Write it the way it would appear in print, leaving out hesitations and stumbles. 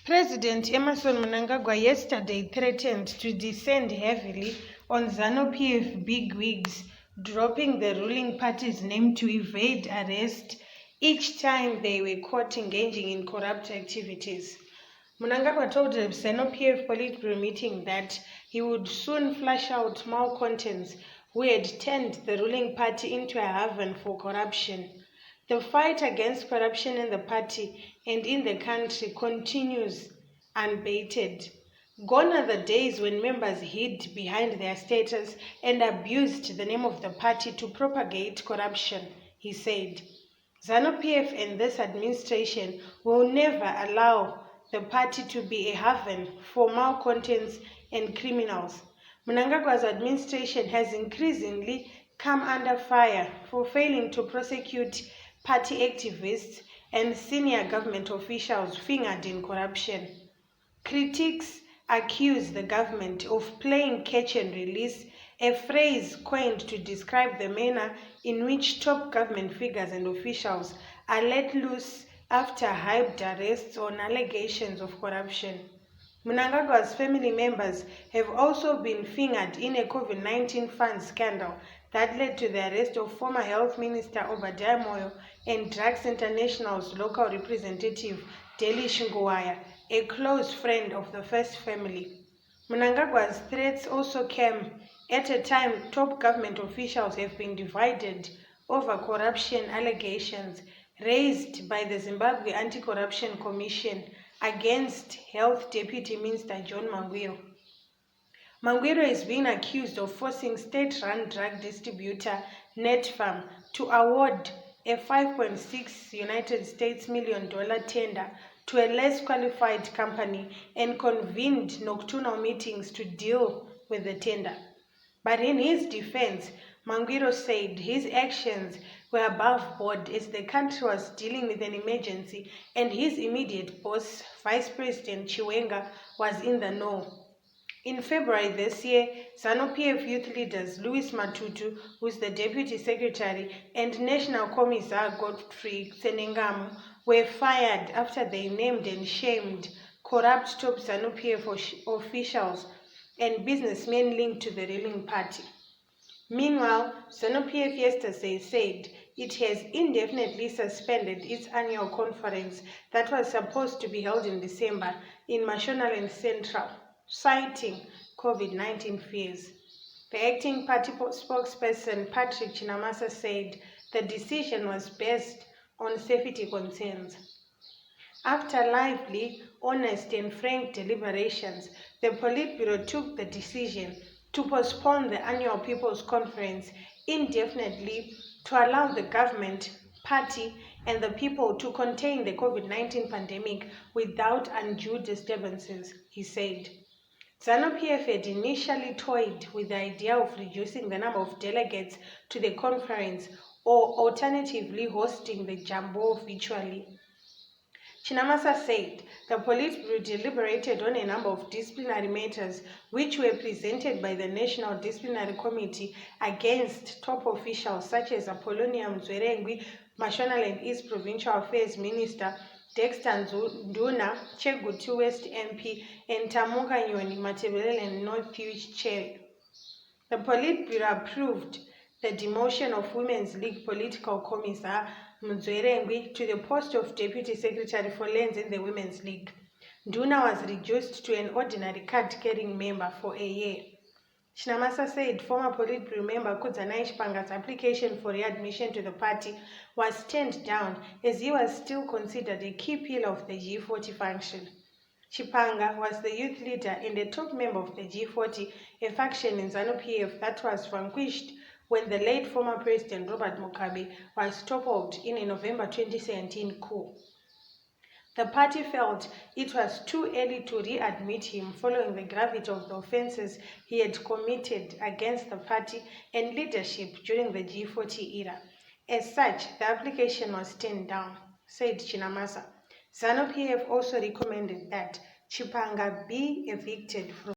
President Emmerson Mnangagwa yesterday threatened to descend heavily on Zanu-PF bigwigs, dropping the ruling party's name to evade arrest each time they were caught engaging in corrupt activities. Mnangagwa told the Zanu-PF Politburo meeting that he would soon flush out malcontents who had turned the ruling party into a haven for corruption. The fight against corruption in the party and in the country continues unabated. Gone are the days when members hid behind their status and abused the name of the party to propagate corruption, he said. ZANU-PF and this administration will never allow the party to be a haven for malcontents and criminals. Mnangagwa's administration has increasingly come under fire for failing to prosecute party activists and senior government officials fingered in corruption. Critics accuse the government of playing catch and release, a phrase coined to describe the manner in which top government figures and officials are let loose after hyped arrests on allegations of corruption. Mnangagwa's family members have also been fingered in a COVID-19 fund scandal that led to the arrest of former Health Minister Obadiah Moyo and Drugs International's local representative Delish Ngowaya, a close friend of the first family. Mnangagwa's threats also came at a time top government officials have been divided over corruption allegations raised by the Zimbabwe Anti-Corruption Commission against Health Deputy Minister John Mangwiro. Mangwiro is being accused of forcing state-run drug distributor Netfarm to award a $5.6 million tender to a less qualified company and convened nocturnal meetings to deal with the tender. But in his defense, Mangwiro said his actions were above board as the country was dealing with an emergency and his immediate boss, Vice President Chiwenga, was in the know. In February this year, ZANU-PF youth leaders Louis Matutu, who is the Deputy Secretary, and National Commissar Godfrey Senengamu were fired after they named and shamed corrupt top ZANU-PF officials and businessmen linked to the ruling party. Meanwhile, ZANU-PF yesterday said it has indefinitely suspended its annual conference that was supposed to be held in December in Mashonaland Central, citing COVID-19 fears. The acting party spokesperson Patrick Chinamasa said the decision was based on safety concerns. After lively, honest and frank deliberations, the Politburo took the decision to postpone the annual People's Conference indefinitely to allow the government, party, and the people to contain the COVID-19 pandemic without undue disturbances, he said. ZANU-PF had initially toyed with the idea of reducing the number of delegates to the conference or alternatively hosting the Jambo virtually. Chinamasa said the Politburo deliberated on a number of disciplinary matters which were presented by the National Disciplinary Committee against top officials such as Apollonia Mzwerengwi, Mashonaland East Provincial Affairs Minister, Dexter Nduna, Chegutu West MP, and Tamuka Nyoni, Matebelele North Huge Chair. The Politburo approved the demotion of Women's League Political Commissar Mzwerengwi to the post of Deputy Secretary for Lands in the Women's League. Nduna was reduced to an ordinary card-carrying member for a year. Chinamasa said former Politburo member Kudzanai Chipanga's application for readmission to the party was turned down as he was still considered a key pillar of the G40 function. Chipanga was the youth leader and a top member of the G40, a faction in ZANU-PF that was vanquished when the late former President Robert Mugabe was toppled in a November 2017 coup. The party felt it was too early to readmit him following the gravity of the offences he had committed against the party and leadership during the G40 era. As such, the application was turned down, said Chinamasa. ZANU-PF also recommended that Chipanga be evicted from